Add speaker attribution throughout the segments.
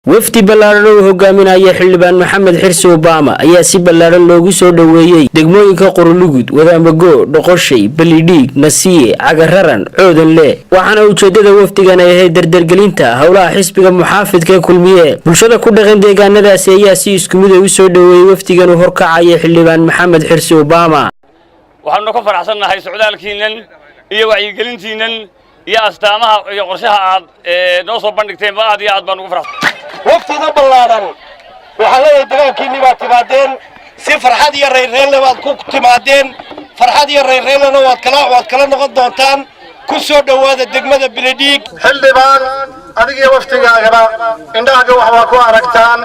Speaker 1: wafdi ballaaran oo hogaaminaya xildhibaan maxamed xirsi Obama ayaa si ballaaran loogu soo dhaweeyay degmooyinka Qorlugud, Wadaamago, Dhoqoshay, Balidhiig, Nasiye, Cagararan, Coodanle. waxaana ujeedada wafdigan ay ahayd dardargelinta howlaha xisbiga muxaafidka kulmiye. bulshada ku dhaqan deegaanadaasi ayaa si isku mid ah u soo dhaweeyay wafdigan oo horkacaya xildhibaan maxamed xirsi Obama.
Speaker 2: waxaanu ka faraxsanahay socdaalkiinan iyo wacyigelintiinan iyo astaamaha iyo qorshaha aad noo soo bandhigteen aad iyo aad baan ugu faraxsanahay.
Speaker 3: waftiga ballaaran waxa la deegaankiini baad timaadeen si farxad iyo reerreele baad ku timaadeen farxad iyo reerreelena waad kala noqon doontaan ku soo dhawaada degmada Balidhiig.
Speaker 4: xildhibaan adiga waftigaagana indhaha wax ku aragtaan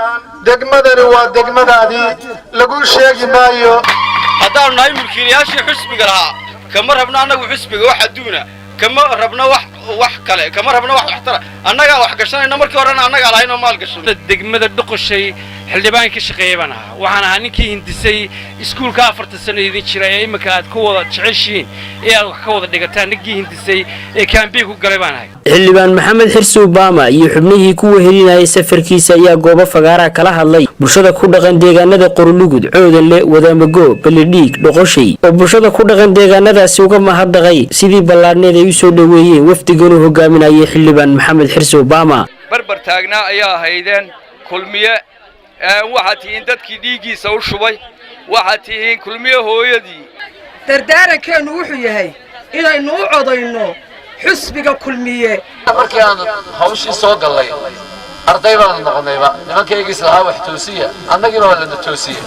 Speaker 4: degmadani waa degmadaadii lagu sheegi maayo
Speaker 5: haddaan nahay mulkiilayaashii xisbiga lahaa kama rabna anagu xisbiga wax adduuna kama rabna wax kale kama rabna wax waxtara annaga wax gashanayna markii horena annaga lahayn oo maal gashan
Speaker 6: degmada Dhoqoshay xildhibaan ka shaqeeyay waxaan ahaa ninkii hindisay iskuulka 4 sano idin jiray ee imika aad ku wada jeceshiin ee aad wax ka wada dhigataan ninkii hindisay ee kaambiga ku galay baan ahay.
Speaker 1: xildhibaan maxamed xirsi Obama iyo xubnihii ku wehelinayay safarkiisa ayaa goobo fagaara kala hadlay bulshada ku dhaqan deegaanada Qorlugud, Coodanle, Wadaamago, Balidhiig, Dhoqoshay oo bulshada ku dhaqan deegaanadaasi uga mahadnaqay sidii ballaarneed ay u soo dhaweeyeen wafdigan oo hogaaminaya xildhibaan maxamed xirsi Obama.
Speaker 5: barbar taagnaa ayaa ahaydeen kulmiye waxaad tihiin dadkii dhiigiisa u shubay waxaad tihiin kulmiye hooyadii.
Speaker 7: dardaarankeenu wuxuu yahay inaynu u codayno xisbiga kulmiye.
Speaker 8: markii aan hawshii soo galay arday baan noqonayba nimankaygiis lahaa wax toosiya annagiina waa la toosiya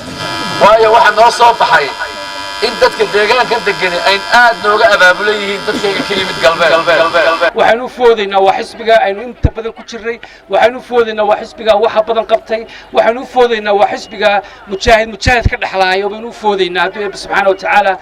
Speaker 8: waayo waxa noo soo baxay in dadka deegaanka degan ay aad nooga abaabulan yihiin dadkayga ka yimid galbeed.
Speaker 6: waxaanu foodaynaa waa xisbiga aynu inta badan ku jirnay waxaanu foodaynaa waa xisbiga waxa badan qabtay waxaanu foodaynaa waa xisbiga mujaahid ka dhaxlaayo baynu foodaynaa Ilaahay subhanahu wa ta'ala.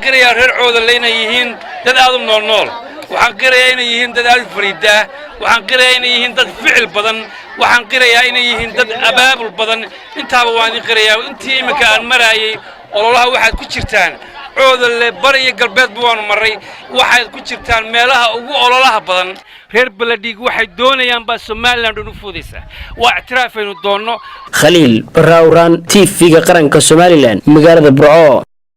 Speaker 6: qiriya reer Coodanle inay yihiin dad aad u nool waxaan qirayaa inay yihiin dad aad fariida waxaan qirayaa inay yihiin dad ficil badan waxaan qirayaa inay yihiin dad abaabul badan intaaba waan qirayaa intii imika aan maraayay ololaha waxaad ku jirtaan Coodanle bari iyo galbeed baan maray waxaad ku jirtaan meelaha ugu ololaha badan reer Balidhiig waxay doonayaan ba Soomaaliland u fuudaysa waa ictiraaf aynu doonno.
Speaker 1: Khaliil Barawran TV-ga qaranka Soomaaliland magaalada Burco.